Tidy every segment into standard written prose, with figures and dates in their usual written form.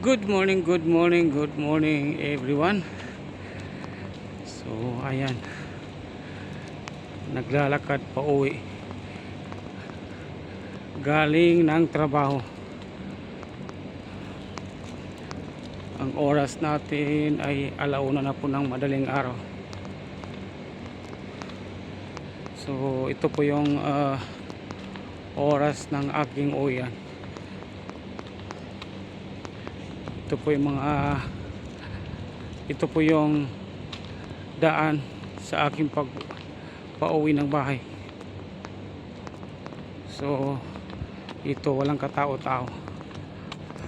Good morning, good morning, good morning everyone. So ayan, naglalakad pa uwi galing ng trabaho. Ang oras natin ay 1:00 na po ng madaling araw. So ito po yung oras ng aking uwian. Ito po yung daan sa aking pauwi ng bahay. So ito walang katao-tao,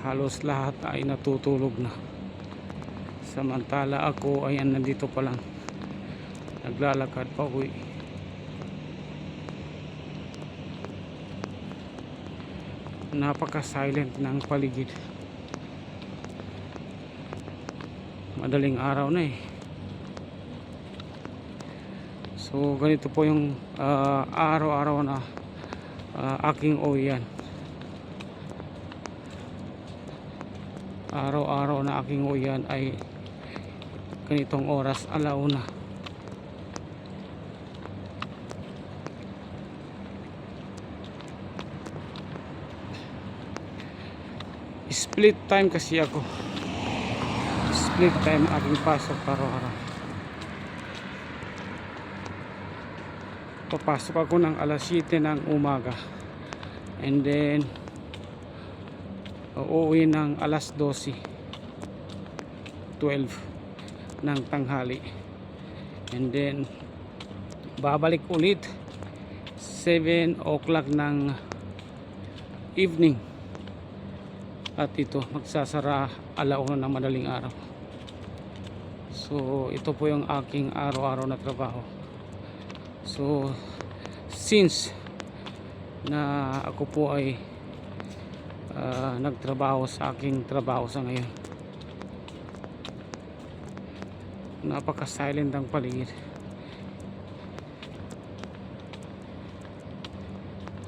halos lahat ay natutulog na, samantala ako ay nandito pa lang, naglalakad pa uwi. Napaka silent ng paligid, madaling araw na eh. So ganito po yung araw-araw na aking uwian. Araw-araw na aking uwian ay ganitong oras, 1:00. Split time kasi ako. Split time aking pasok araw-araw. Papasok ako ng 7:00 ng umaga, and then uuwi ng 12:00 ng tanghali, and then babalik ulit 7 o'clock ng evening, at ito magsasara 1:00 ng madaling araw. So ito po yung aking araw-araw na trabaho. So since na ako po ay nagtrabaho sa aking trabaho sa ngayon, napaka silent ang paligid.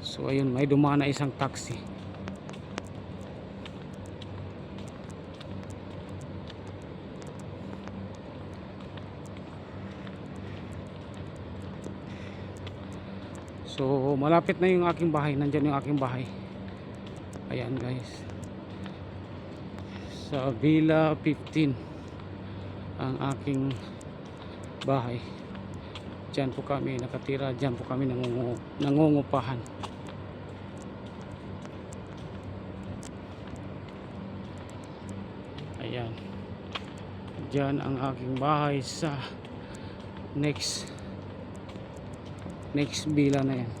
So ayun, may dumaan na isang taxi. So malapit na yung aking bahay, nandyan yung aking bahay. Ayan guys, sa Villa 15 ang aking bahay. Diyan po kami nakatira, diyan po kami nangungupahan. Ayan, diyan ang aking bahay sa next villa na yan.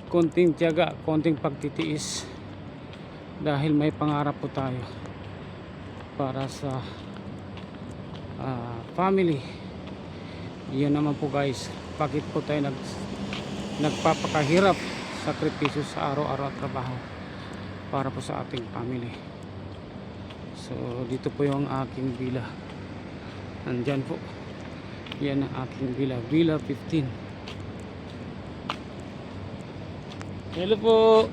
Konting tiyaga, konting pagtitiis, dahil may pangarap po tayo para sa family. Yan naman po guys, bakit po tayo nagpapakahirap, sakripisyo sa araw-araw at trabaho para po sa ating family. So dito po yung aking villa, nandyan po, yan ang aking villa, Villa 15. Hello po.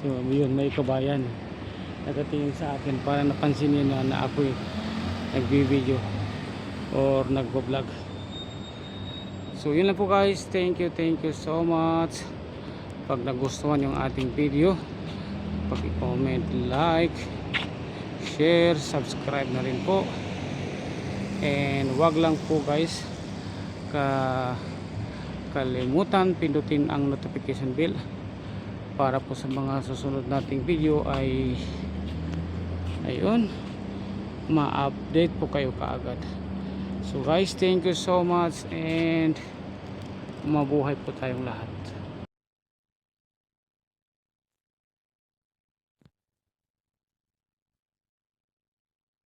So yun, may kabayan nakatingin sa akin, para napansin niyo na ako'y nagbi-video or nagbo-vlog. So yun lang po guys, thank you so much. Pag nagustuhan yung ating video, paki-comment, like, share, subscribe na rin po. And wag lang po guys kalimutan pindutin ang notification bell para po sa mga susunod nating video ay ayun, ma-update po kayo kaagad. So guys, thank you so much, and mabuhay po tayong lahat.